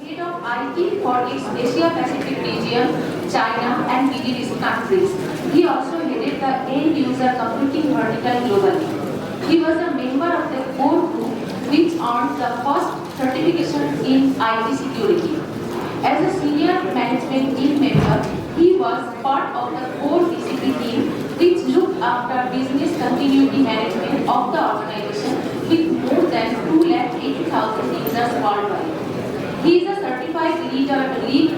head of IT for its Asia Pacific region, China and Middle East countries. He also headed the end user computing vertical globally. He was a member of the core group which earned the first certification in IT security. As a senior management team member, he was part of the core BCP team which looked after business continuity management of the organization with more than 280,000 users worldwide. He is a certified lead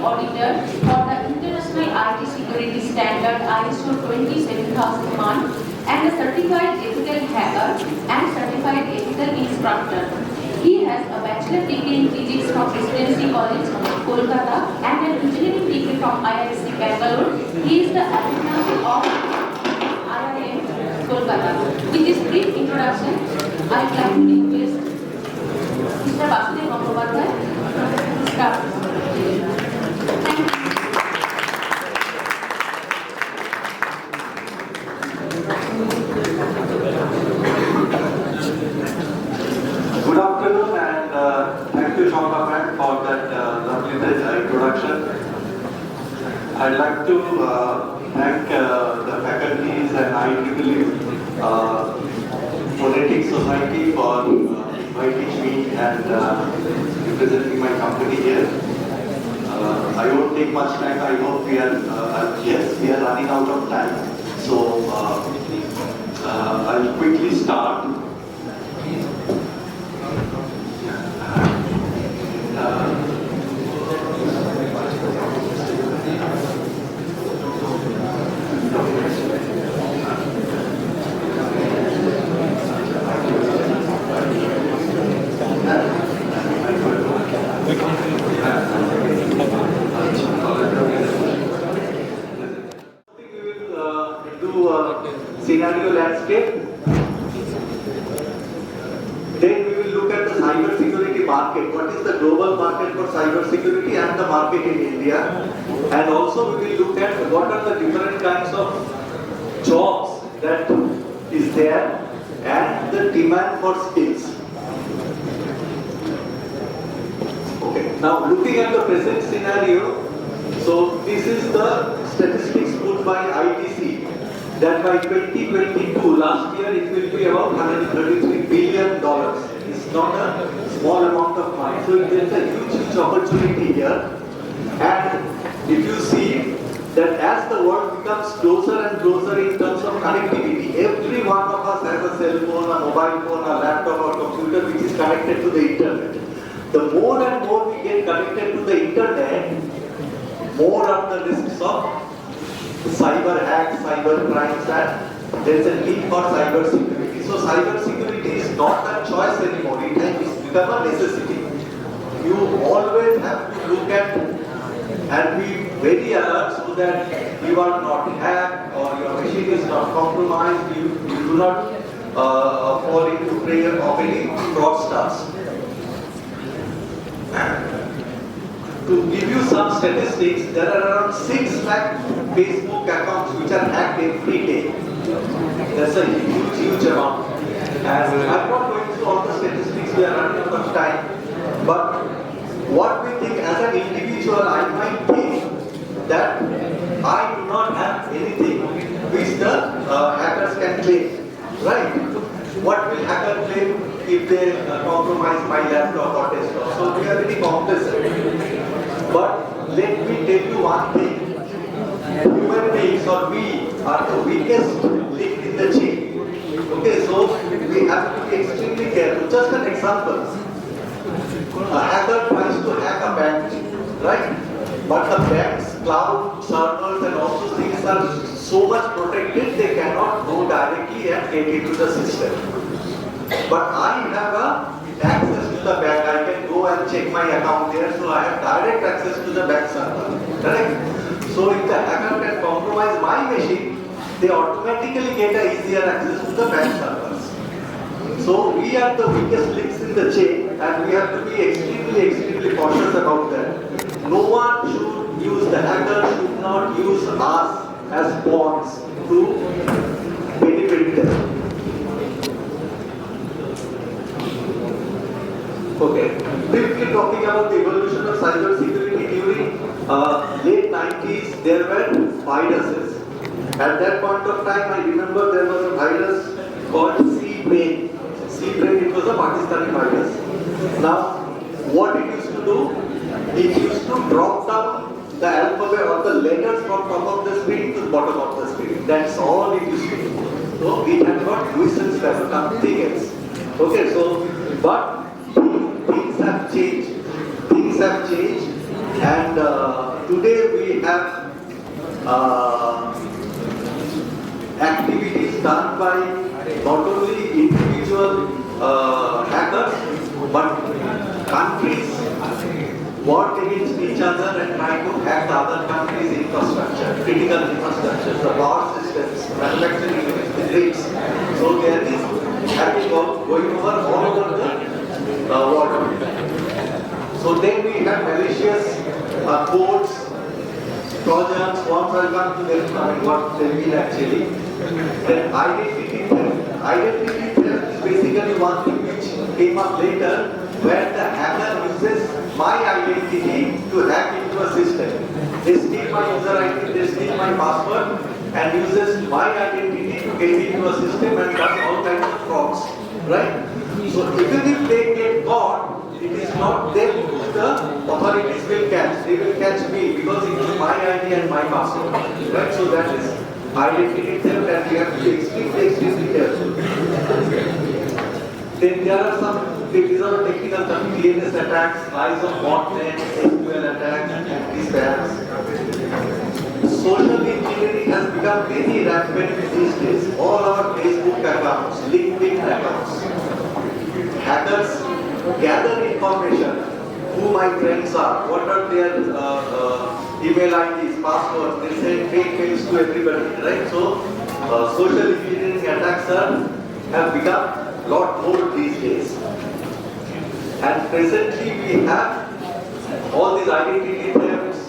auditor for the International IT Security Standard ISO 27001 and a certified ethical hacker and certified ethical instructor. He has a bachelor degree in physics from Presidency College, Kolkata and an engineering degree from IISc Bangalore. He is the alumnus of IIM Kolkata. With this brief introduction, I would like to request Mr. Basudev Gangopadhyay to start. Thank you. Good afternoon and thank you Shomka for that lovely introduction. I'd like to thank the faculties and IEEE Photonics Society for inviting me and representing my company here. I won't take much time. I hope we are running out of time. So I'll quickly start. Scenario landscape. Then we will look at the cyber security market. What is the global market for cyber security and the market in India? And also we will look at what are the different kinds of jobs that is there and the demand for skills. Okay. Now looking at the present scenario, so this is the statistics put by ITC. That by 2022, last year, it will be about $133 billion. It's not a small amount of money. So there's a huge opportunity here. And if you see that as the world becomes closer and closer in terms of connectivity, every one of us has a cell phone, a mobile phone, a laptop or computer which is connected to the internet. The more and more we get connected to the internet, more are the risks of cyber hacks, cyber crimes, and there is a need for cyber security. So cyber security is not a choice anymore, it has become a necessity. You always have to look at and be very alert so that you are not hacked or your machine is not compromised, you do not fall into prey of any fraudsters. To give you some statistics, there are around 6 lakh Facebook accounts which are hacked every day. That's a huge amount. And I'm not going through all the statistics, we are running out of time. But what we think as an individual, I might think that I do not have anything which the hackers can claim. Right? What will hacker claim if they compromise my laptop or desktop? So we are very complacent. But let me tell you one thing. Human beings or we are the weakest link in the chain. Okay, so we have to be extremely careful. Just an example. A hacker tries to hack a bank, right? But the bank's cloud servers and all those things are so much protected they cannot go directly and get into the system. But I have access to the bank. I can go and check my account there, so I have direct access to the bank server. Correct? So if the hacker can compromise my machine, they automatically get an easier access to the bank servers. So we are the weakest links in the chain, and we have to be extremely cautious about that. No one should use, the hacker should not use us as pawns to benefit them. Okay. Briefly talking about the evolution of cyber security during late 90s, there were viruses. At that point of time, I remember there was a virus called C-Brain. C-Brain, it was a Pakistani virus. Now, what it used to do, it used to drop down the alphabet or the letters from top of the screen to the bottom of the screen. That's all it used to do. So it had got nuisance level, nothing else. Okay, so, but things have changed. Things have changed, and today we have activities done by not only individual hackers, but countries work against each other and try to hack the other countries' infrastructure, critical infrastructure, the power systems, manufacturing units, the grids. So there is hacking going over all over the world. So then we have malicious codes, trojans, worms. I can't tell what they mean actually. Then identity theft. Identity theft is basically one thing which came up later, where the hacker uses my identity to hack into a system. They steal my user ID, they steal my password, and uses my identity to get into a system and does all kinds of frauds. Right? So even if they get caught, it is not them who the authorities will catch. They will catch me because it is my ID and my password. Right? So that is identity theft, and we have to be extremely careful. Then there are some, these are technical terms, DNS attacks, rise of botnets, SQL attacks, and these spams. Social engineering has become very rampant these days. All our Facebook accounts, LinkedIn accounts, hackers gather information, who my friends are, what are their email IDs, passwords, they send fake mails to everybody, right? So, social engineering attacks have become a lot more these days. And presently we have all these identity thefts,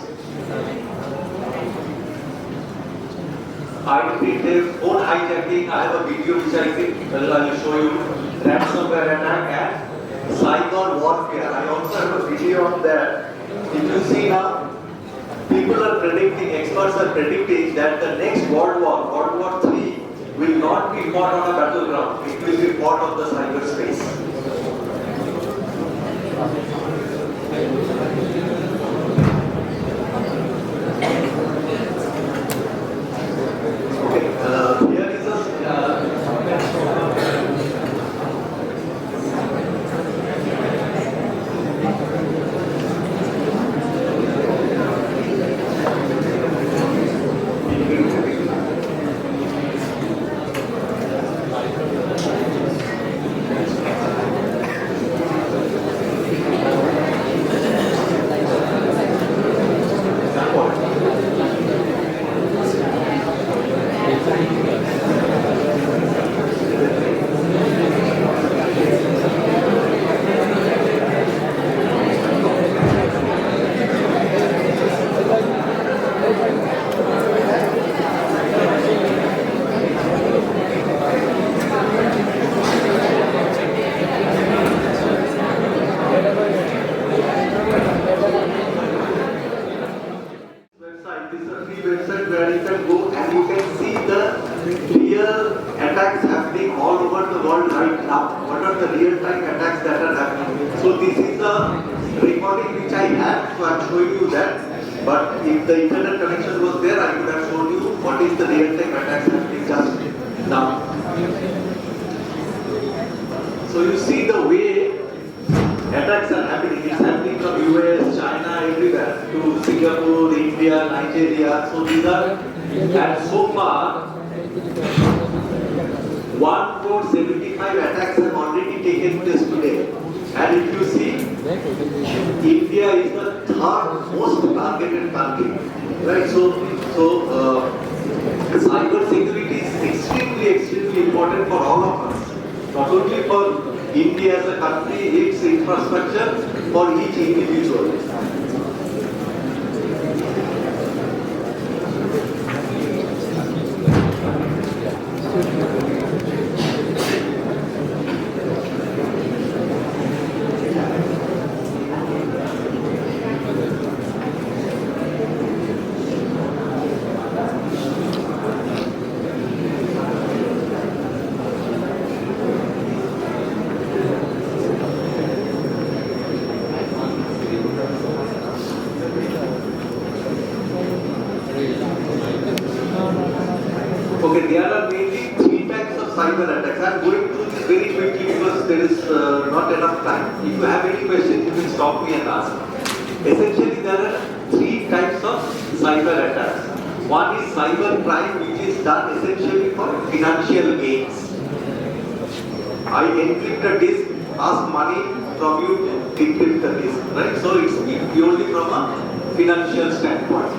phone hijacking. I have a video which I think I will show you, ransomware attack and cyber warfare. I also have a video on that. If you see now, people are predicting, experts are predicting that the next World War, World War III, will not be fought on a battleground. It will be fought on the cyberspace. Okay, here is a website where you can go and you can see the real attacks happening all over the world right now. What are the real-time attacks that are happening? So this is a recording which I had, so I'm showing you that. But if the internet connection was there, I could have shown you what is the real-time attacks happening just now. So you see the way attacks are happening. It's happening from US, China, everywhere, to Singapore, India, Nigeria. So these are, and so far, 175 attacks have already taken place today. And if you see, India is the third most targeted country. Right? So cyber security is extremely important for all of us. Not only for India as a country, its infrastructure, for each individual. not enough time. If you have any questions, you can stop me and ask. Essentially, there are three types of cyber attacks. One is cyber crime, which is done essentially for financial gains. I encrypt a disk, ask money from you to decrypt the disk, right? So it's purely from a financial standpoint.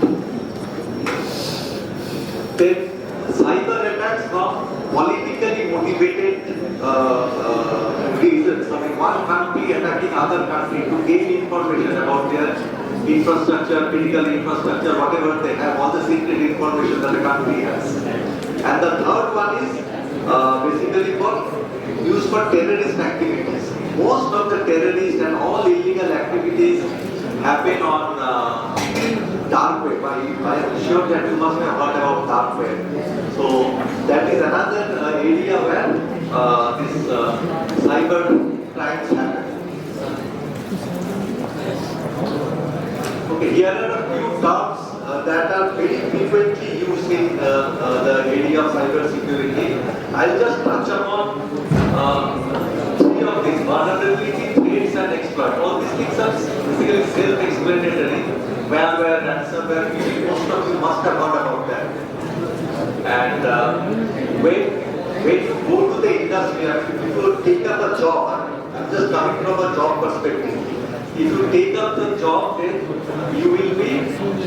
Then cyber attacks from politically motivated reasons. I mean, one country attacking other country to gain information about their infrastructure, critical infrastructure, whatever they have, all the secret information that the country has. And the third one is basically used for terrorist activities. Most of the terrorist and all illegal activities happen on dark web. I am sure that you must have heard about dark web. So that is another area where this cyber crimes happen. Okay, here are a few terms that are very frequently used in the area of cyber security. I'll just touch upon three of these: vulnerability, threats, and exploit. All these things are basically self-explanatory. Malware, ransomware, most of you must have heard about that. And when you go to the industry, if you take up a job, I'm just coming from a job perspective. If you take up the job, then you will be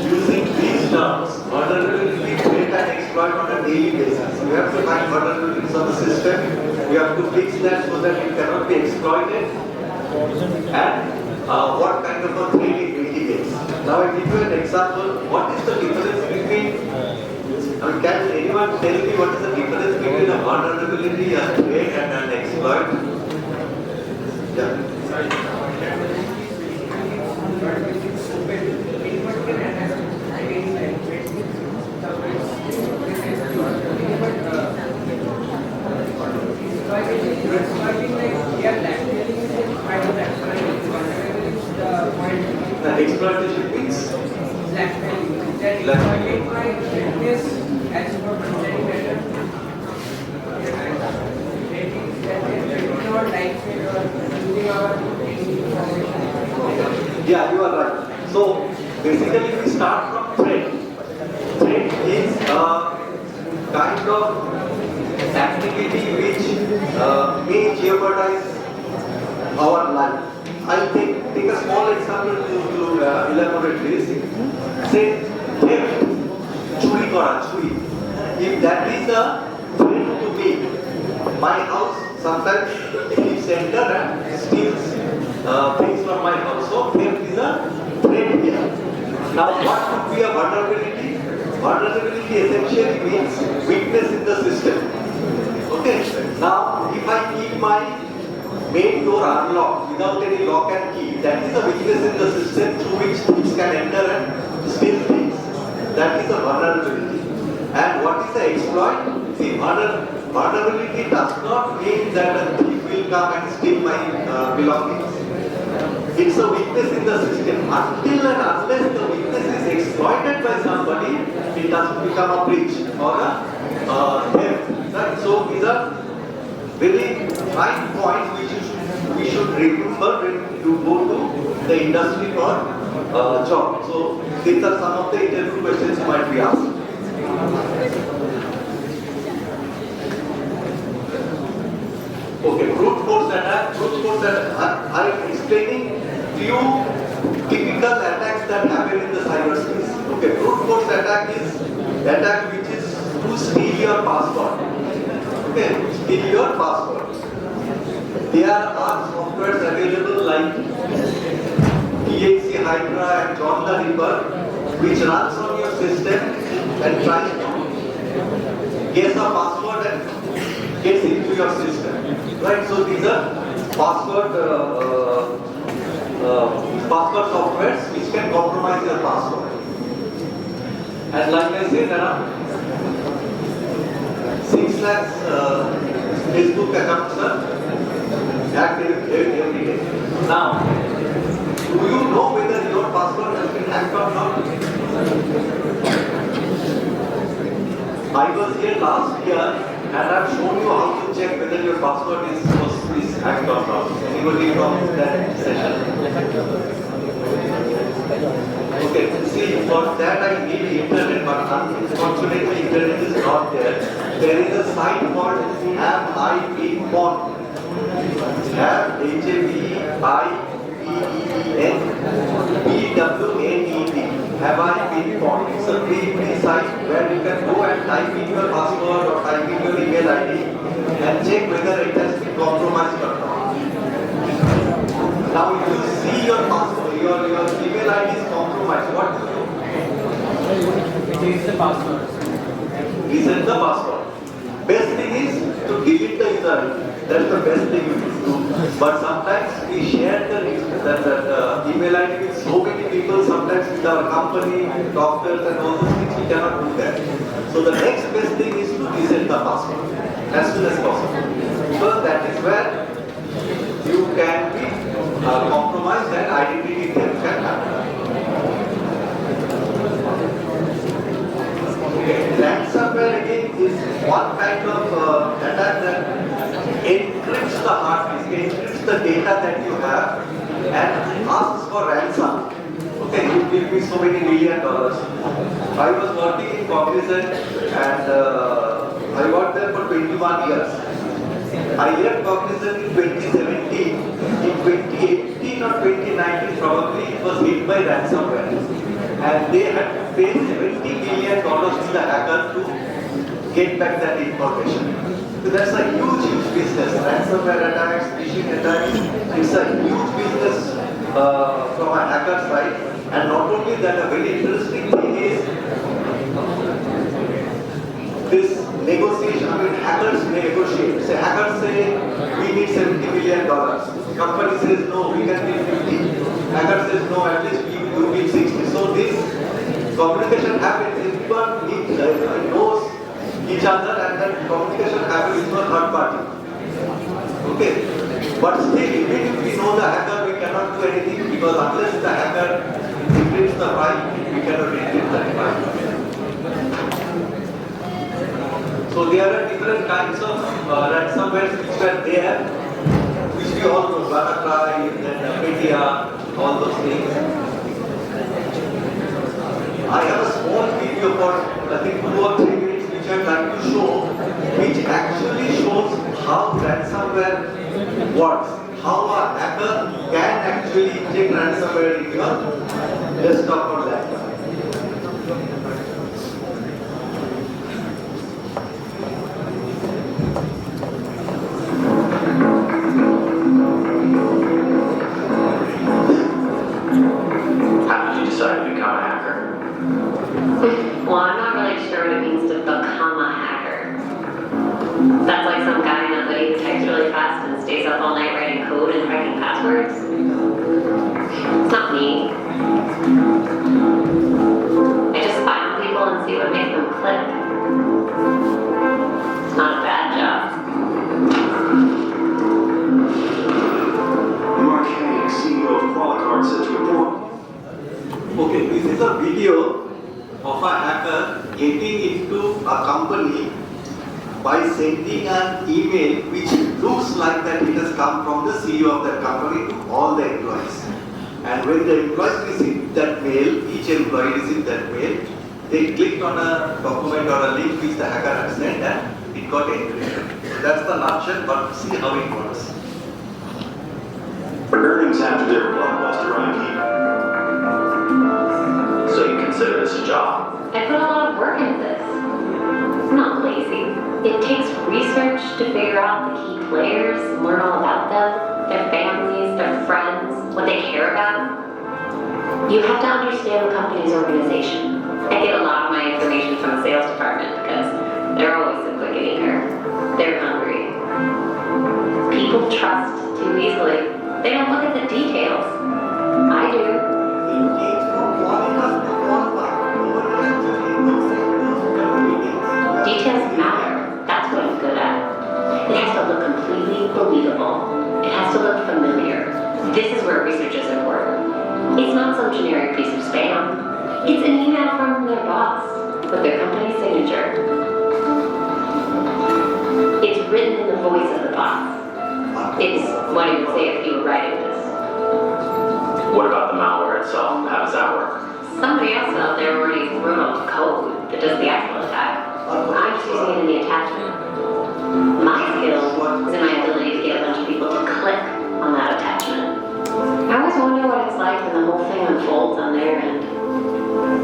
using these terms, vulnerability, threat, and exploit on a daily basis. You have to find vulnerabilities on the system. You have to fix that so that it cannot be exploited. And what kind of a threat it mitigates. Now I give you an example. What is the difference between, can anyone tell me what is the difference between a vulnerability, a threat, and an exploit? Yeah. The exploitation means yeah, you are right. So basically we start from threat. Threat is a kind of activity which may jeopardize our life. I'll take a small example to elaborate this. Say theft, churi kora, churi. If that is a threat to me, my house sometimes thieves enter and steals things from my house. So theft is a threat here. Now what could be a vulnerability? Vulnerability essentially means weakness in the system. Okay. Now if I keep my main door unlocked without any lock and key, that is a weakness in the system through which thieves can enter and steal things. That is a vulnerability. And what is the exploit? See, vulnerability does not mean that a thief will come and steal my belongings. It's a weakness in the system. Until and unless the weakness is exploited by somebody, it doesn't become a breach or a theft. Right? So these are very fine points which we should remember when you go to the industry for job. So these are some of the interview questions you might be asked. Okay, brute force attack. Brute force attack. I am explaining few typical attacks that happen in the cyberspace. Okay, brute force attack is attack which is to steal your password. Okay, steal your password. There are softwares available like THC Hydra and John the Ripper, which runs on your system and tries to guess a password and gets into your system. Right? So these are password softwares which can compromise your password. And like I said, there are 6 lakhs Facebook accounts are active every day. Now, do you know whether your password has been hacked or not? I was here last year and I've shown you how to check whether your password is hacked or not. anybody from that session? Okay, see, for that I need internet, but unfortunately internet is not there. There is a site called Have I Been Born? Have HAVIBEEN Have I Been Born? It's a free site where you can go and type in your password or type in your email ID and check whether it has been compromised or not. Now if you see your password, your email ID is compromised, what do you do? Change the password. Reset the password. Best thing is to delete the user ID. That's the best thing you can do. But sometimes we share the email ID with so many people, sometimes with our company, doctors and all those things, we cannot do that. So the next best thing is to reset the password as soon as possible. Because that is where you can be compromised and identity theft can happen. Okay. Ransomware again is one kind of attack that encrypts the hard disk, encrypts the data that you have and asks for ransom. Okay, you give me so many $1 million. I was working in Cognizant and I worked there for 21 years. I left Cognizant in 2017. In 2018 or 2019 probably it was hit by ransomware. And they had to pay $70 million to the hacker to get back that information. So that's a huge business. Ransomware attacks, phishing attacks, it's a huge business from a hacker side. And not only that, a very interesting thing is this negotiation. I mean, hackers negotiate. Say, hackers say, we need $70 million. Company says, no, we can give 50. Hacker says, no, at least you need 60. So this communication happens. Everyone knows each other and that communication happens with a third party. Okay. But still, even if we know the hacker, we cannot do anything because unless the hacker decrypts the file, we cannot decrypt that file. So there are different kinds of ransomware which were there, which we all know, WannaCry, then Media, all those things. I have a small video for I think 2 or 3 minutes which I would like to show, which actually shows how ransomware works, how a hacker can actually inject ransomware in your desktop or laptop. How did you decide to become a hacker? Well, I'm not really sure what it means to become a hacker. That's like some guy in a hoodie who types really fast and stays up all night writing code and cracking passwords. It's not me. I just spy on people and see what makes them click. It's not a bad job. Mark Henning, CEO of Qualicard, said to report. Okay, this is a video of a hacker getting into a company by sending an email which looks like that it has come from the CEO of that company to all the employees. And when the employees receive that mail, each employee received that mail, they clicked on a document or a link which the hacker had sent and it got encrypted. So that's the nutshell, but see how it works. Earnings after their blockbuster IP. So you consider this a job? I put a lot of work into this. I'm not lazy. It takes research to figure out the key players, learn all about them, their families, their friends, what they care about. You have to understand the company's organization. I get a lot of my information from the sales department because they're always so quick at eager. They're hungry. People trust too easily. They don't look at the details. I do. Details matter. That's what I'm good at. It has to look completely believable. It has to look familiar. This is where research is important. It's not some generic piece of spam. It's an email from their boss with their company signature. It's written in the voice of the boss. It's what he would say if he were writing this. What about the malware itself? How does that work? Somebody else out there already wrote up the code that does the actual attack. I'm just using it in the attachment. My skill is in my ability to get a bunch of people to click on that attachment. I always wonder what it's like when the whole thing unfolds on their end.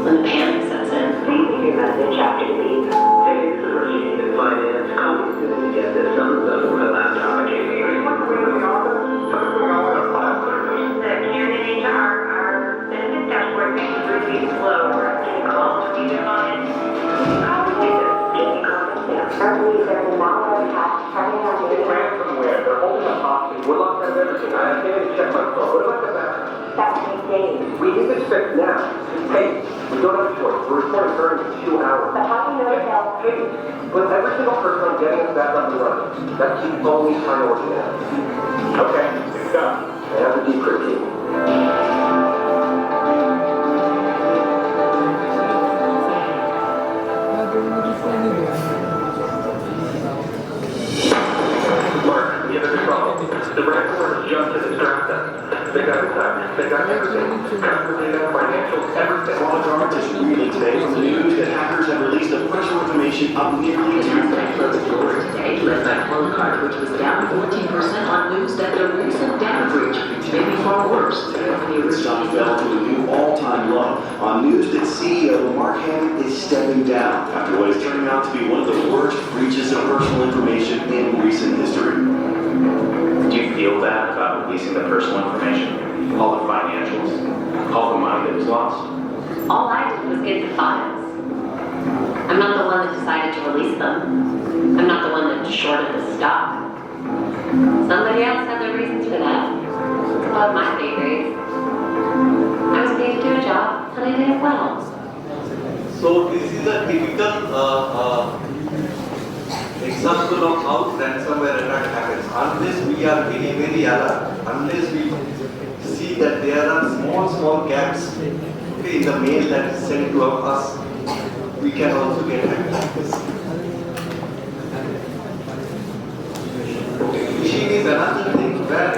When the panic sets in. Please leave your message after the beep. Hey, this is Rashid in finance. Call me as soon as you get this on my laptop. I can't hear you. What's going on in the office? What's going on with our file servers? The Karen and HR, our benefit dashboard makes it really slow. We're getting calls from either line. How do we do this? Can you comment there? Our police are in the malware attack targeting our data. Ransomware. They're holding us hostage. We're locked out of everything. I can't even check my phone. What about the backup? That will take days. We need this fixed now. Hey, we don't have a choice. We're reporting her in 2 hours. But how do you know it's help? Hey, with every single person on getting us back up and running, that's the only priority now. Okay, it's done. I have the decrypt key. Mark, we have a big problem. The ransomware just hit its draft test. They got attacked. They got everything. Customer data, financials, everything. While the garbage is really today from the news that hackers have released official information of nearly 2,000 Today, led by Kolkata, which was down 14% on news that the recent data breach may be far worse. The stock fell to a new all-time low on news that CEO Mark Hammond is stepping down after what is turning out to be one of the worst breaches of personal information in recent history. Do you feel bad about releasing the personal information? All the financials? All the money that was lost? All I did was get the files. I'm not the one that decided to release them. I'm not the one that shorted the stock. Somebody else had their reasons for that. Above my pay grade. I was paid to do a job, and I did it well. So this is a typical example of how ransomware attack happens. Unless we are very, very alert, unless we see that there are small gaps in the mail that is sent to us, we can also get hacked like this. Phishing is another thing where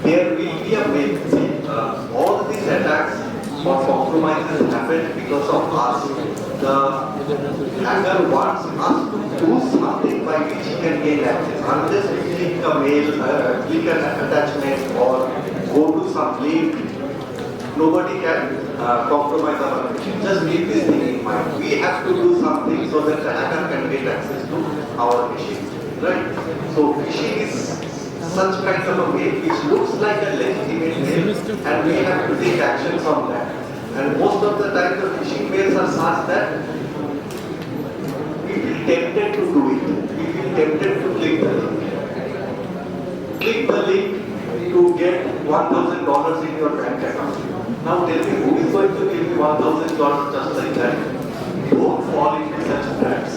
there will be a way. See, all these attacks or compromises happen because of us. The hacker wants us to do something by which he can gain access. Unless we click a mail, click an attachment, or go to some link, nobody can compromise our machine. Just keep this thing in mind. We have to do something so that the hacker can get access to our machine. Right? So phishing is such kind of a mail which looks like a legitimate mail, and we have to take actions on that. And most of the time the phishing mails are such that we feel tempted to do it. We feel tempted to click the link. Click the link to get $1,000 in your bank account. Now tell me, who is going to give me $1,000 just like that? Don't fall into such traps.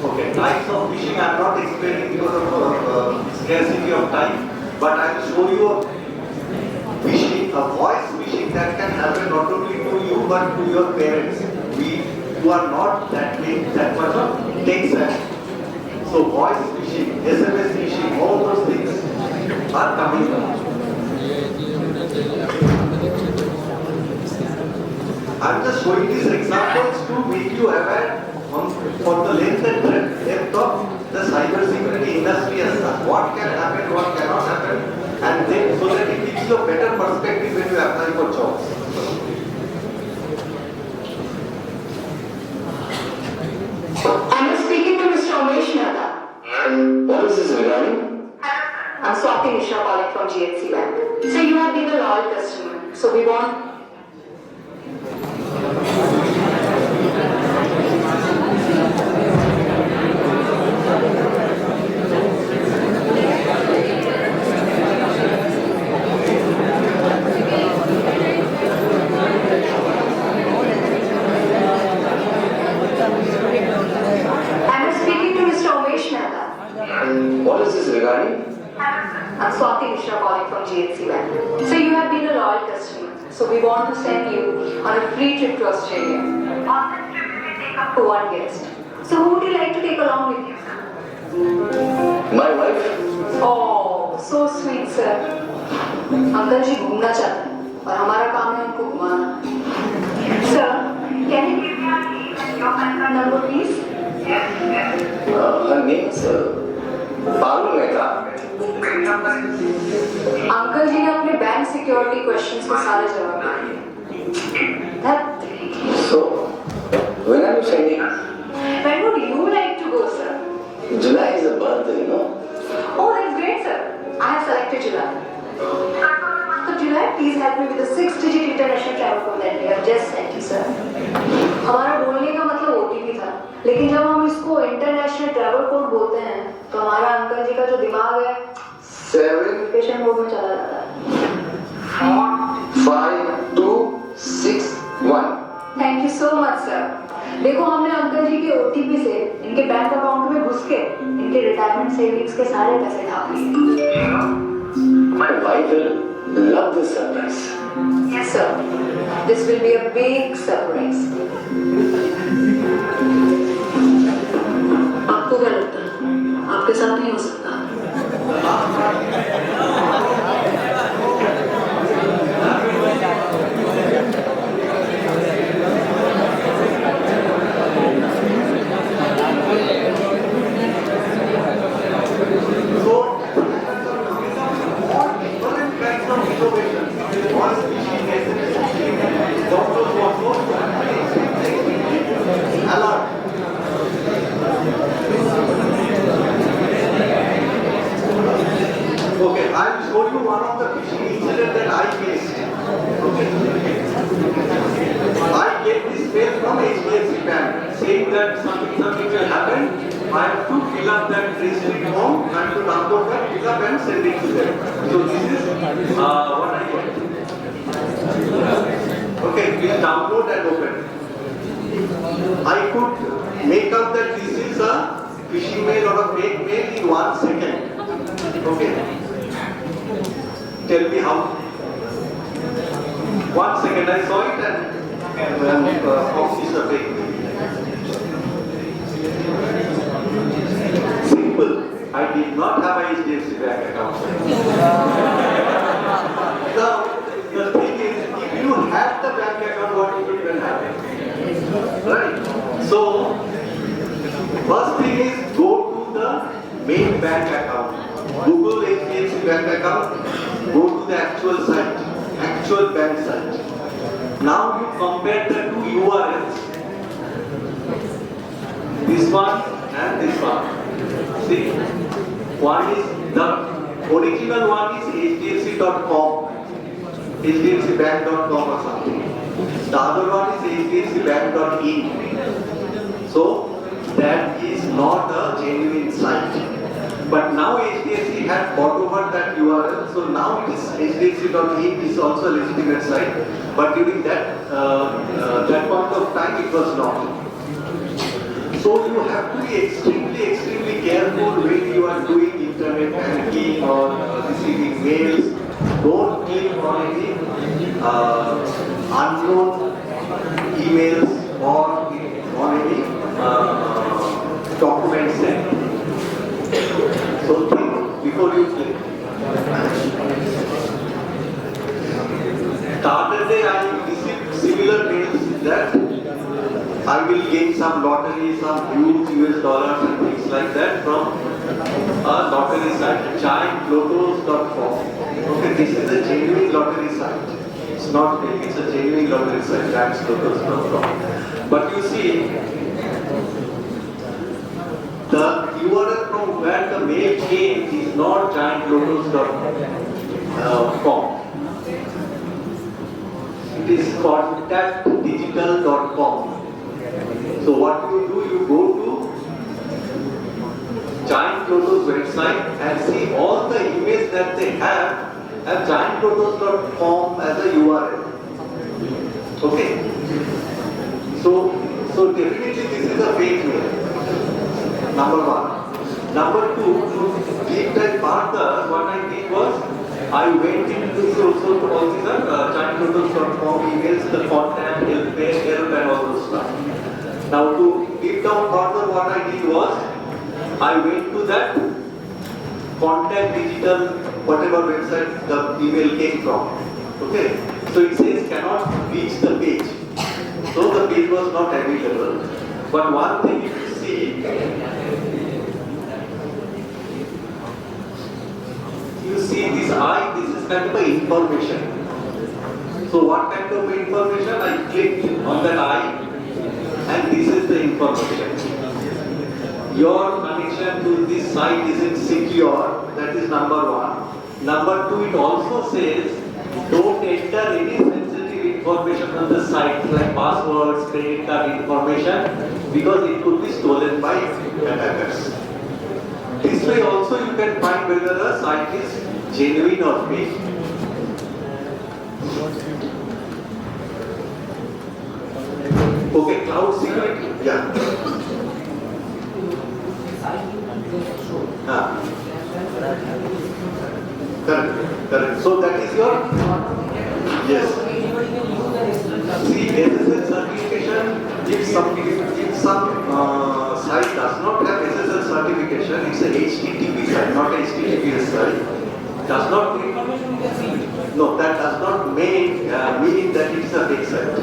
Okay, types of phishing I am not explaining because of scarcity of time, but I will show you a phishing, a voice phishing that can happen not only to you but to your parents. We who are not that much of tech savvy. So voice phishing, SMS phishing, all those things are coming up. I'm just showing these examples to make you aware for the length and depth of the cybersecurity industry as such. What can happen, what cannot happen, and then so that it gives you a better perspective when you apply for jobs. I'm speaking to Mr. Umesh Mehta. What is this regarding? I'm Swati Mishra calling from GHC Bank. So you have been a loyal customer. So we want... What is this regarding? I'm Swati Mishra calling from GHC Bank. So you have been a loyal customer. So we want to send you on a free trip to Australia. On this trip, we will take up to one guest. So who would you like to take along with you? My wife? Oh, so sweet, sir. Uncle ji घूमना चाहते हैं और हमारा काम है उनको घुमाना. Sir, can you give me your PAN card number, please? Her name is Balu Mehta. Uncle ji ने अपने बैंक सिक्योरिटी क्वेश्चंस के सारे जवाब दिए. So, when are you sending? When would you like to go, sir? July is a birthday, no? Oh, that's great, sir. I have selected July. So July, please help me with the 6-digit international travel code that we have just sent you, sir. हमारा बोलने का मतलब OTP था, लेकिन जब हम इसको international travel code बोलते हैं, तो हमारा अंकल जी का जो दिमाग है 7 मोड में चला जाता है. 5, 2, 6, 1. Thank you so much, sir. देखो, हमने अंकल जी के OTP से इनके बैंक अकाउंट में घुस के इनके रिटायरमेंट सेविंग्स के सारे पैसे ढांप लिए. My wife will love this surprise. Yes, sir. This will be a big surprise. आपको क्या लगता है? आपके साथ नहीं हो सकता? Okay, I will show you one of the phishing incident that I faced. Okay. I get this mail from HDFC Bank saying that something will happen. I have to fill up that registry form and to download that, fill up and send it to them. So this is what I get. Okay, please download and open. I could make out that this is a phishing mail or a fake mail in 1 second. Okay. Tell me how. 1 second I saw it and found this a fake mail. Simple. I did not have a HDFC bank account. Now, the thing is, if you had the bank account, what would even happen? Right? So, first thing is go to the main bank account. Google HDFC bank account, go to the actual site, actual bank site. Now you compare the two URLs, this one and this one. See, one is the original one is hdfc.com, hdfcbank.com or something. The other one is hdfcbank.in. So that is not a genuine site. But now HDFC has bought over that URL, so now it is hdfc.in is also a legitimate site. But during that point of time, it was not. So you have to be extremely careful when you are doing internet banking or receiving mails. Don't click on any unknown emails or on any document sent. So think before you click. The other day I received similar mails that I will gain some lottery, some huge US dollars and things like that from a lottery site, giantlotos.com. Okay, this is a genuine lottery site. It's not fake, it's a genuine lottery site, giantlotos.com. But you see, the URL from where the mail came is not giantlotos.com. It is contactdigital.com. So what you do, you go to Giant Lotus website and see all the emails that they have at giantlotus.com as a URL. Okay. So definitely this is a fake mail. Number one. Number two, to deep dive further, what I did was I went into so all these are giantlotus.com emails, the content, help and all those stuff. Now to deep down further, what I did was, I went to that contact digital, whatever website the email came from. Okay, so it says cannot reach the page. So the page was not available. But one thing if you see, this is kind of information. So what kind of information? I clicked on that I, and this is the information. Your connection to this site isn't secure, that is number one. Number two, it also says, don't enter any sensitive information on the site, like passwords, credit card information, because it could be stolen by attackers. This way also you can find whether a site is genuine or fake. Okay, cloud security. Yeah. Correct. So that is your, yes. See, SSL certification, if some site does not have SSL certification, it's a HTTP site, not HTTPS site. Does not mean, no, that does not mean that it's a fake site.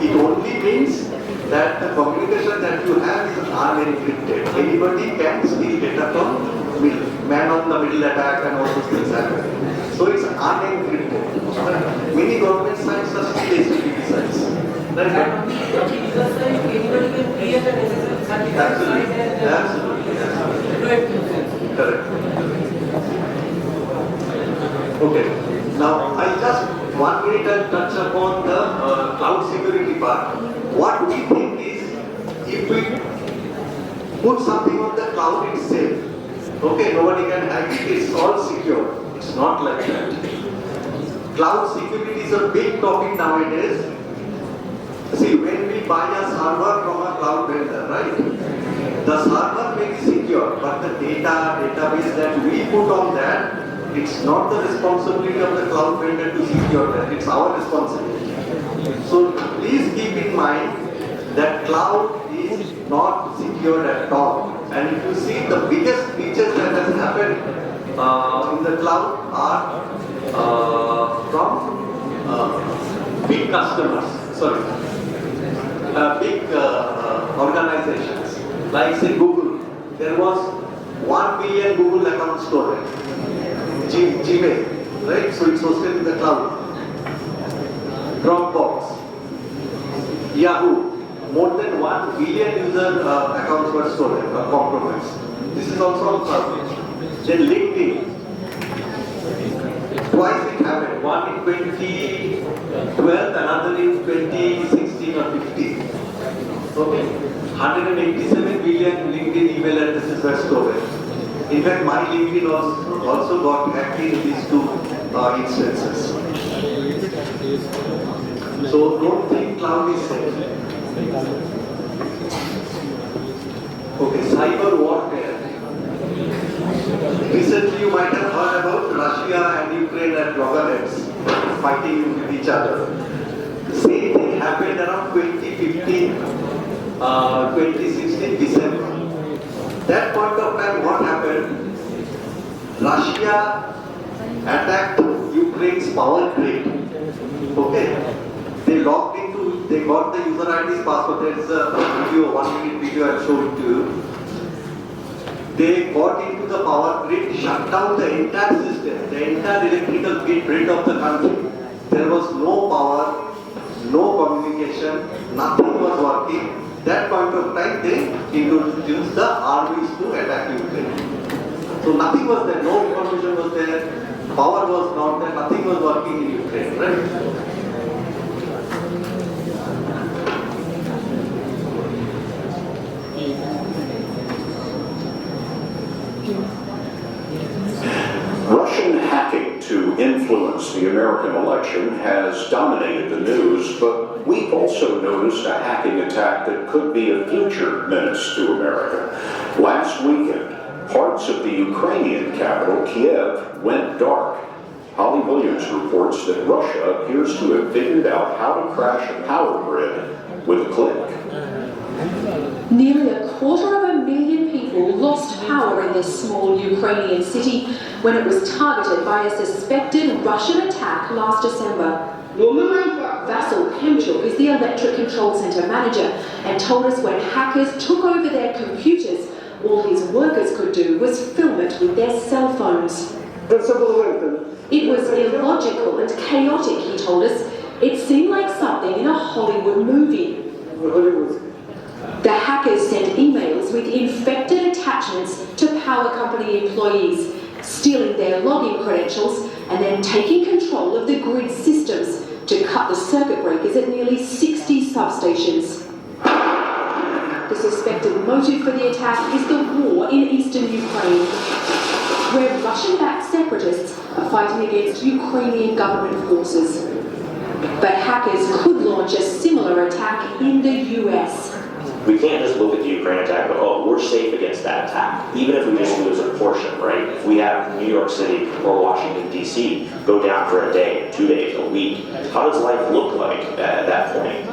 It only means that the communication that you have is unencrypted. Anybody can steal data from man on the middle attack and all those things happen. So it's unencrypted. Many government sites are still HTTP sites. Right? Absolutely. Correct. Okay. Now I just 1 minute and touch upon the cloud security part. What we think is, if we put something on the cloud itself, okay, nobody can hack it, it's all secure. It's not like that. Cloud security is a big topic nowadays. See, when we buy a server from a cloud vendor, right? The server may be secure, but the database that we put on that, it's not the responsibility of the cloud vendor to secure that, it's our responsibility. So please keep in mind that cloud is not secured at all. And if you see, the biggest features that has happened in the cloud are from big customers, big organizations. Like say Google, there was 1 billion Google accounts stored. Gmail, right? So it's hosted in the cloud. Dropbox, Yahoo, more than 1 billion user accounts were stolen or compromised. This is also on cloud. Then LinkedIn, twice it happened. One in 2012, another in 2016 or 15. Okay, 187 billion LinkedIn email addresses were stolen. In fact, my LinkedIn also got hacked in these two instances. So don't think cloud is safe. Okay, cyber warfare. Recently you might have heard about Russia and Ukraine at loggerheads fighting with each other. The same thing happened around 2015, 2016 December. That point of time, what happened? Russia attacked Ukraine's power grid. Okay, they got the user ID's password. There is a video, 1 minute video I'll show it to you. They got into the power grid, shut down the entire system, the entire electrical grid of the country. There was no power, no communication, nothing was working. That point of time, they introduced the armies to attack Ukraine. So nothing was there, no information was there, power was not there, nothing was working in Ukraine, right? Russian hacking to influence the American election has dominated the news, but we've also noticed a hacking attack that could be a future menace to America. Last weekend, parts of the Ukrainian capital, Kiev, went dark. Holly Williams reports that Russia appears to have figured out how to crash a power grid with a click. Nearly 250,000 people lost power in this small Ukrainian city when it was targeted by a suspected Russian attack last December. Vasyl Pemchuk is the electric control center manager and told us when hackers took over their computers, all his workers could do was film it with their cell phones. It was illogical and chaotic, he told us. It seemed like something in a Hollywood movie. The hackers sent emails with infected attachments to power company employees, stealing their login credentials and then taking control of the grid systems to cut the circuit breakers at nearly 60 substations. The suspected motive for the attack is the war in eastern Ukraine, where Russian-backed separatists are fighting against Ukrainian government forces. But hackers could launch a similar attack in the US. We can't just look at the Ukraine attack and go, oh, we're safe against that attack, even if we just lose a portion, right? If we have New York City or Washington, D.C. go down for a day, 2 days, a week, how does life look like at that point?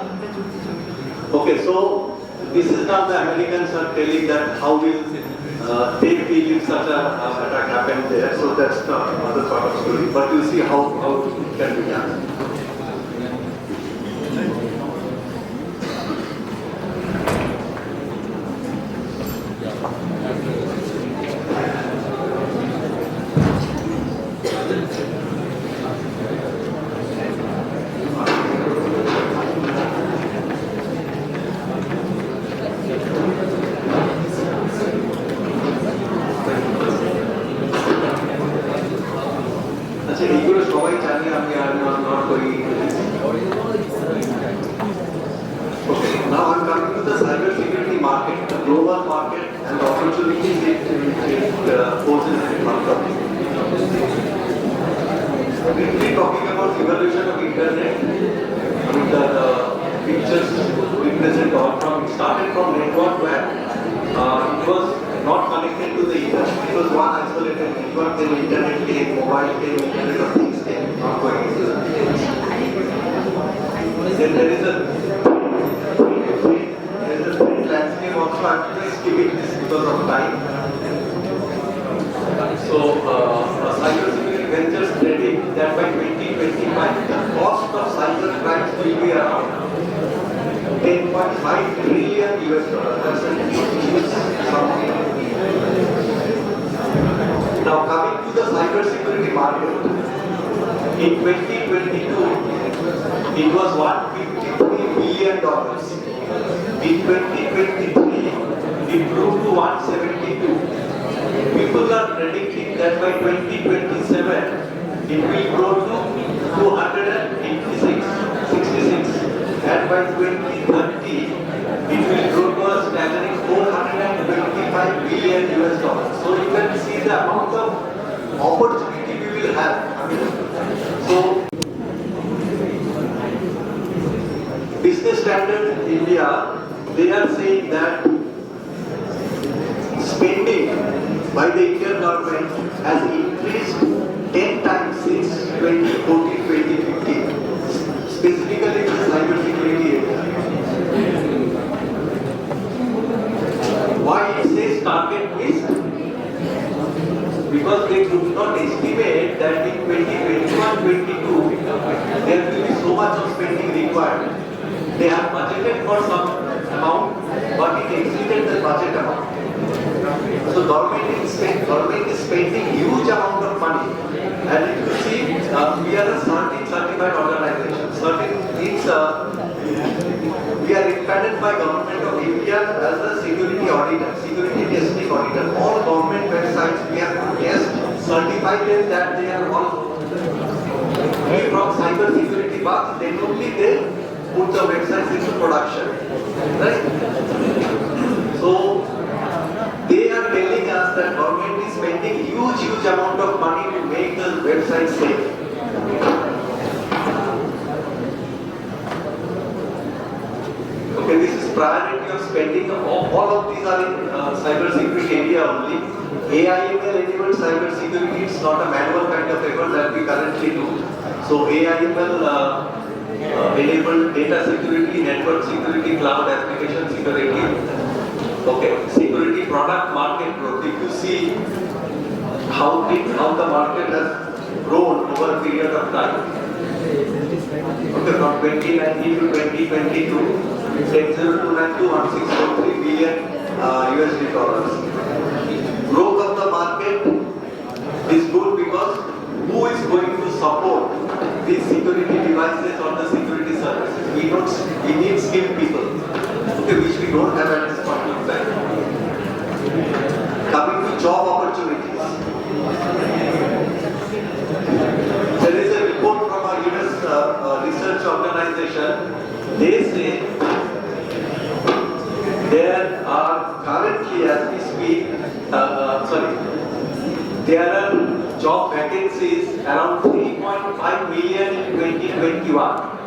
Okay, so this is now the Americans are telling that how will they feel if such an attack happened there. So that's the other part of the story. But you see how it can be done. Now coming to the cybersecurity market, in 2022, it was $153 billion. In 2023, it grew to 172. People are predicting that by 2027, it will grow to 266, and by 2030, it will grow to a staggering $425 billion. So you can see the amount of opportunity we will have. So Business Standard India, they are saying that spending by the Indian government has increased 10 times since 2014-2015, specifically in the cybersecurity area. Why it says target based? Because they could not estimate that in 2021-22 there will be so much of spending required. They have budgeted for some amount, but it exceeded the budget amount. So government is spending huge amount of money. And if you see, we are a certified organization. We are independent by Government of India as a security auditor, security testing auditor. All government websites we have to test, certify them that they are all free from cyber security bugs. Then only they put the websites into production. Right? So they are telling us that government is spending huge amount of money to make the website safe. Okay, this is priority of spending. All of these are in cyber security area only. AIML enabled cyber security, it's not a manual kind of effort that we currently do. So AIML enabled data security, network security, cloud application security. Okay, security product market growth. If you see how the market has grown over a period of time. Okay, from 2019 to 2022, 10,029 to 16.3 billion USD dollars. Growth of the market is good because who is going to support these security devices or the security services? We need skilled people, okay, which we don't have at this point of time. Coming to job opportunities. There is a report from a US research organization. They say there are currently, as we speak, there are job vacancies around 3.5 million in 2021.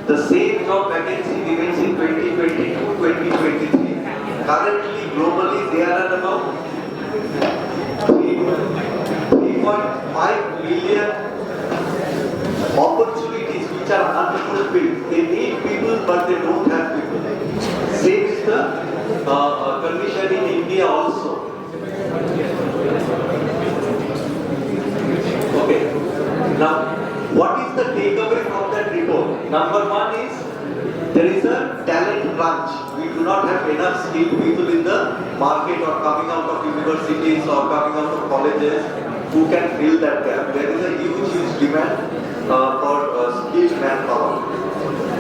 The same job vacancy remains in 2022-2023. Currently, globally, there are about 3.5 million opportunities which are unfulfilled. They need people, but they don't have people. Same is the condition in India also. Okay. Now, what is the takeaway from that report? Number one is there is a talent crunch. We do not have enough skilled people in the market or coming out of universities or coming out of colleges who can fill that gap. There is a huge demand for skilled manpower.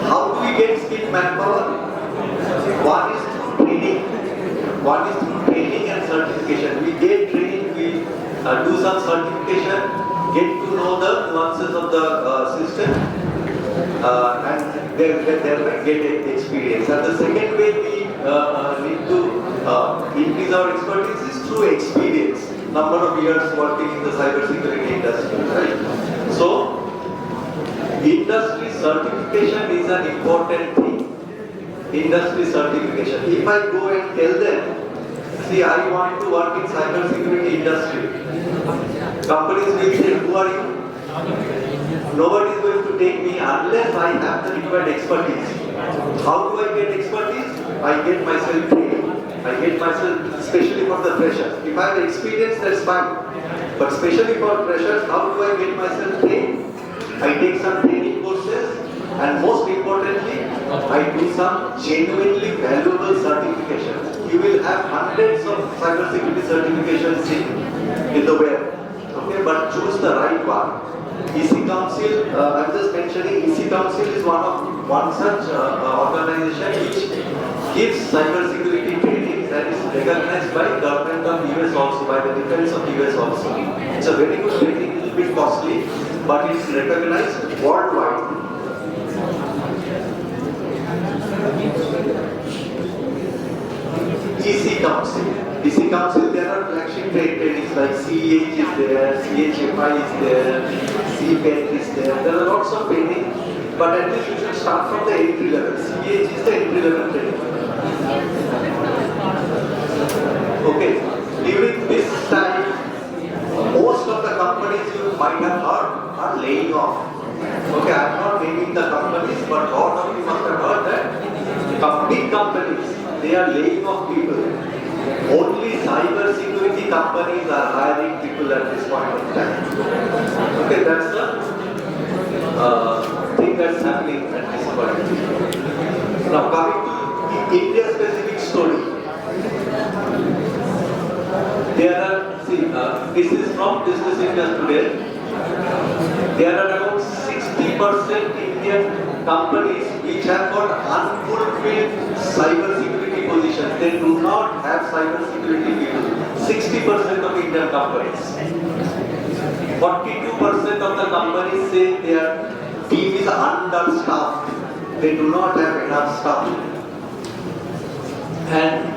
How do we get skilled manpower? One is through training. One is through training and certification. We get training, we do some certification, get to know the nuances of the system, and thereby get experience. And the second way we need to increase our expertise is through experience. Number of years working in the cybersecurity industry, right? So, industry certification is an important thing. Industry certification. If I go and tell them, see, I want to work in cybersecurity industry, companies will say, who are you? Nobody is going to take me unless I have the required expertise. How do I get expertise? I get myself trained. I get myself, especially for the freshers. If I have experience, that's fine. But especially for freshers, how do I get myself trained? I take some training courses, and most importantly, I do some genuinely valuable certifications. You will have hundreds of cybersecurity certifications in the web. Okay, but choose the right one. IEEE Council, I'm just mentioning, IEEE Council is one such organization which gives cybersecurity training that is recognized by government of US also, by the defense of US also. It's a very good training, a little bit costly, but it's recognized worldwide. IEEE Council, there are flagship trainings like CEH is there, CHFI is there, CPET is there. There are lots of training, but at least you should start from the entry level. CEH is the entry level training. Okay, during this time, most of the companies you might have heard are laying off. Okay, I am not naming the companies, but lot of you must have heard that big companies, they are laying off people. Only cyber security companies are hiring people at this point of time. Okay, that's the thing that's happening at this point. Now coming to India specific story. There are, this is from Business India Today. There are about 60% Indian companies which have got unfulfilled cyber security positions. They do not have cyber security people. 60% of Indian companies. 42% of the companies say their team is understaffed. They do not have enough staff. And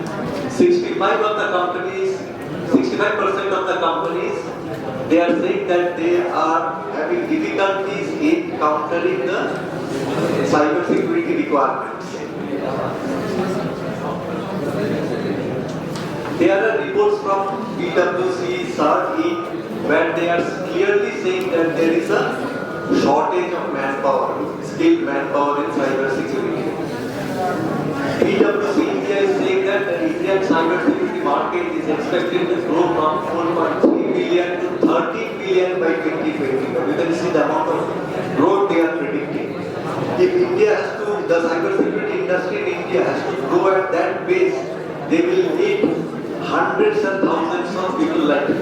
65% of the companies, they are saying that they are having difficulties in countering the cyber security requirements. There are reports from PwC, CERT, where they are clearly saying that there is a shortage of manpower, skilled manpower in cyber security. PwC India is saying that India Indian cybersecurity market is expected to grow from 4.3 billion to 13 billion by 2020. You can see the amount of growth they are predicting. If India has to, the cybersecurity industry in India has to grow at that pace, they will need hundreds and thousands of people like me.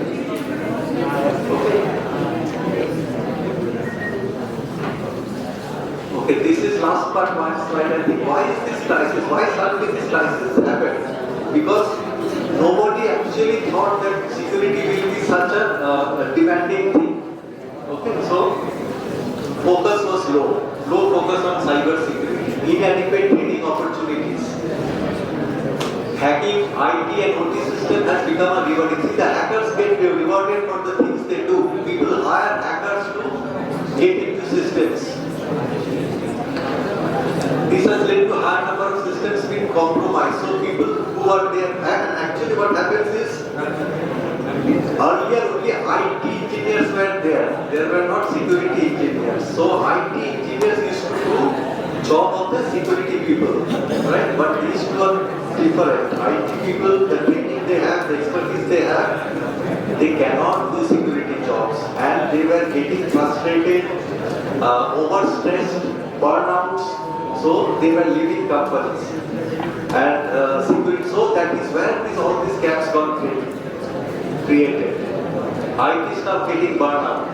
Okay, this is last part, one slide. I think why is this crisis? Why suddenly this crisis happened? Because nobody actually thought that security will be such a demanding thing. Okay, so focus was low focus on cyber security, inadequate training opportunities. Hacking, IT and OT system has become a rewarding. See, the hackers get rewarded for the things they do. People hire hackers to get into systems. This has led to high number of systems being compromised. So people who are there, and actually what happens is, earlier only IT engineers were there. There were not security engineers. So IT engineers used to do job of the security people, right? But these two are different. IT people, the training they have, the expertise they have, they cannot do security jobs, and they were getting frustrated, overstressed, burnouts. So they were leaving companies, and security. So that is where all these gaps got created. IT staff getting burned out,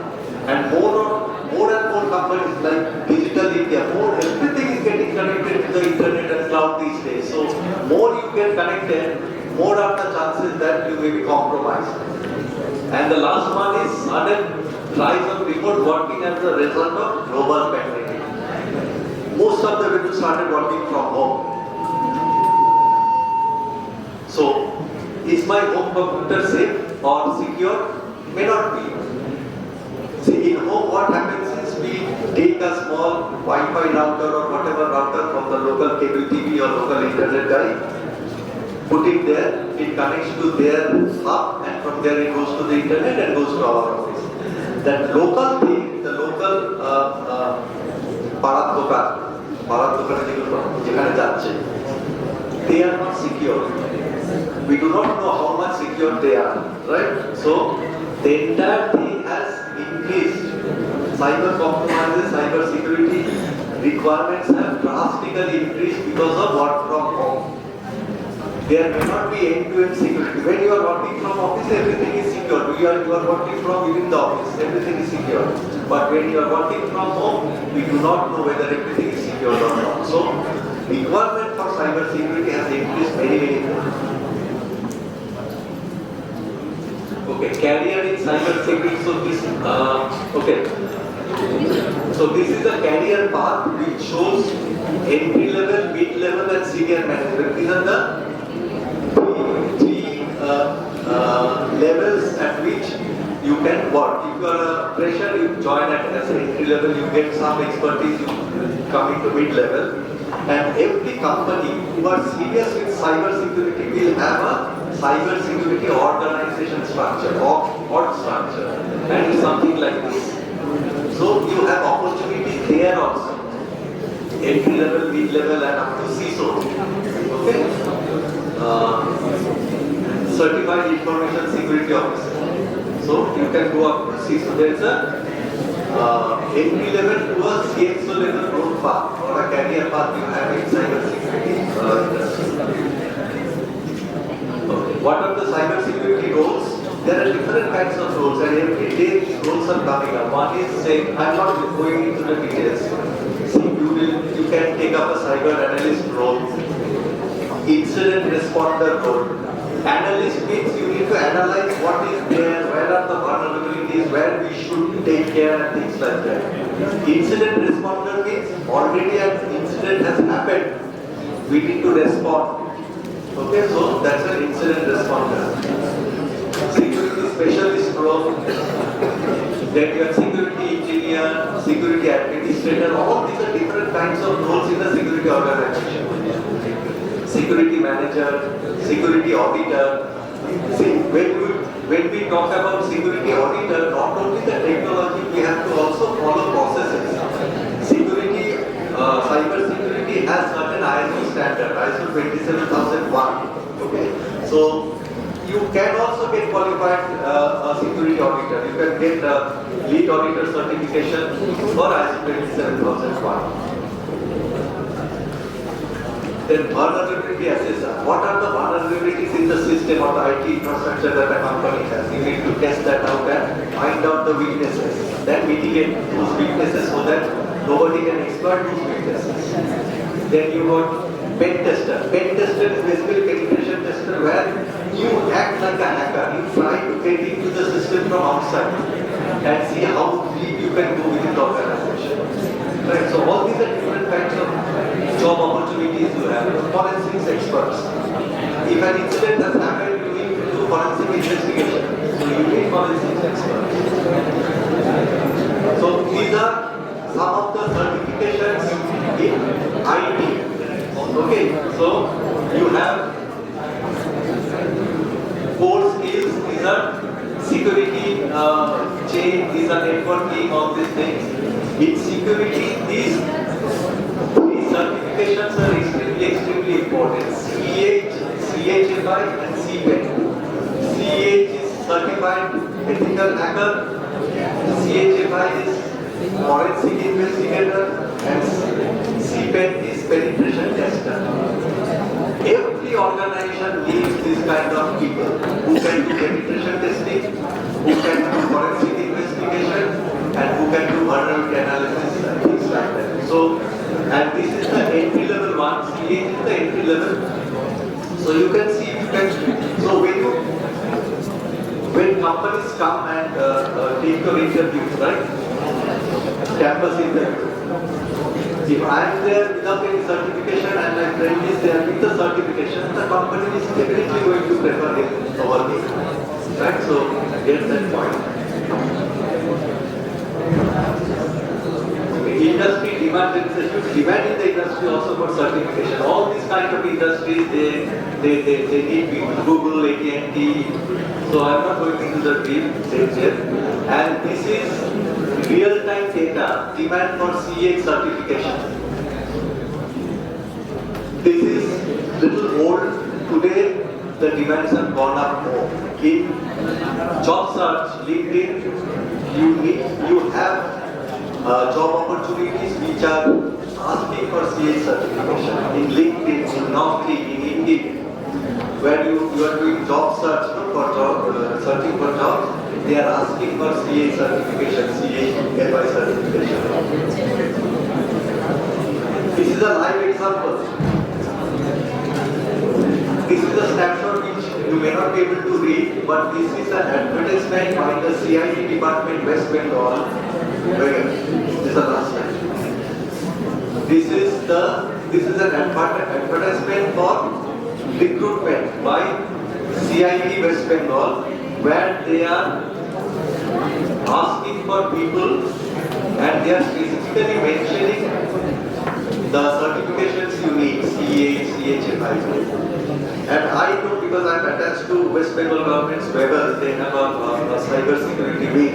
and more and more companies like Digital India, everything is getting connected to the internet and cloud these days. So more you get connected, more are the chances that you may be compromised. And the last one is sudden rise of remote working as a result of global pandemic. Most of the people started working from home. So, is my home computer safe or secure? May not be. See, in home what happens is we take a small Wi-Fi router or whatever router from the local cable TV or local internet guy, put it there, it connects to their hub, and from there it goes to the internet and goes to our office. That local thing, the local they are not secure. We do not know how much secure they are, right? So the entire thing has increased. Cyber compromises, cyber security requirements have drastically increased because of work from home. There may not be end-to-end security. When you are working from office, everything is secure. You are working from within the office, everything is secure. But when you are working from home, we do not know whether everything is secure or not. So, requirement for cyber security has increased very more. Okay, career in cyber security. So this, So this is a career path which shows entry level, mid level, and senior management. These are the three levels at which you can work. If you are a fresher, you join at as entry level, you get some expertise, you come into mid level. And every company who are serious with cyber security will have a cyber security organization structure or structure. And it's something like this. So you have opportunities there also. Entry level, mid level, and up to CISO. Okay? Certified Information Security Officer. So you can go up to CISO. There is a entry level to a CXO level growth path or a career path you have in cyber security industry. Okay. What are the cyber security roles? There are different kinds of roles, and every day these roles are coming up. One is saying, I'm not going into the details. See, you can take up a cyber analyst role, incident responder role. Analyst means you need to analyze what is there, where are the vulnerabilities, where we should take care, and things like that. Incident responder means already an incident has happened. We need to respond. Okay, so that's an incident responder. Security specialist role, then you have security engineer, security administrator, all these are different kinds of roles in the security organization. Security manager, security auditor. See, when we talk about security auditor, not only the technology, we have to also follow processes. Security, cyber security has certain ISO standard, ISO 27001. Okay. So you can also get qualified a security auditor. You can get a lead auditor certification for ISO 27001. Then vulnerability assessor. What are the vulnerabilities in the system or the IT infrastructure that a company has? You need to test that out and find out the weaknesses. Then mitigate those weaknesses so that nobody can exploit those weaknesses. Then you got pen tester. Pen tester is basically penetration tester where you act like a hacker. You try to get into the system from outside and see how deep you can go within the organization. Right. So all these are different kinds of job opportunities you have. Forensics experts. If an incident has happened, you need to do forensic investigation. So you need forensics experts. So these are some of the certifications in IT. Okay, so you have core skills, these are security chain, these are networking, all these things. In security, these certifications are extremely important. CHFI and CPET. CH is certified ethical hacker, CHFI is forensic investigator, and CPET is penetration tester. Every organization needs this kind of people who can do penetration testing, who can do forensic investigation, and who can do vulnerability analysis and things like that. So, and this is the entry level one. CH is the entry level. So you can see, so when companies come and take your interviews, right? Campus interview. If I am there without any certification and my friend is there with the certification, the company is definitely going to prefer him over me. Right? So get that point. Industry demand, there is a huge demand in the industry also for certification. All these kind of industries, they need people, Google, AT&T. So I'm not going into the details here. And this is real-time data, demand for CH certification. This is little old. Today, the demands have gone up more. In job search, LinkedIn, you have job opportunities which are asking for CH certification. In LinkedIn, in Naukri, in Indeed, where you are doing job search for job, searching for jobs, they are asking for CH certification, CHFI certification. This is a live example. This is a snapshot which you may not be able to read, but this is an advertisement by the CIT department West Bengal. This is the last slide. This is an advertisement for recruitment by CIT West Bengal, where they are asking for people and they are specifically mentioning the certifications you need, CH, CHFI. And I know because I am attached to West Bengal government's Weber, they have a cyber security wing.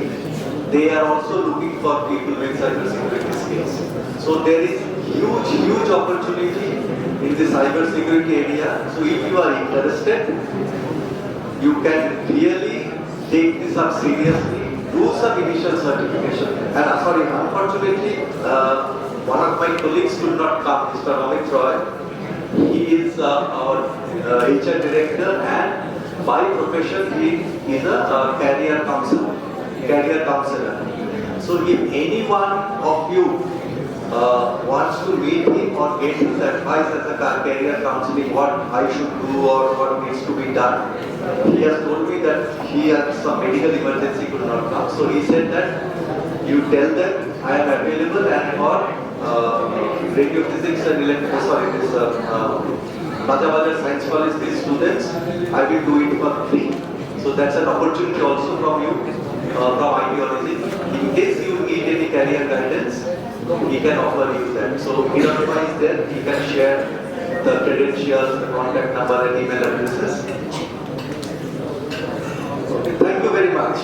They are also looking for people with cyber security skills. So there is huge opportunity in the cyber security area. So if you are interested, you can really take this up seriously, do some initial certification. And unfortunately, one of my colleagues could not come, Mr. Amit Roy. He is our HR director and by profession he is a career counselor. So if any one of you wants to meet him or get his advice as a career counseling, what I should do or what needs to be done, he has told me that he had some medical emergency could not come. So he said that you tell them I am available and for radio physics and Basudev Science College, these students, I will do it for free. So that's an opportunity also from you, from ITOrizin. In case you need any career guidance, he can offer you that. So Hiranuma is there, he can share the credentials, the contact number and email addresses. Okay, thank you very much.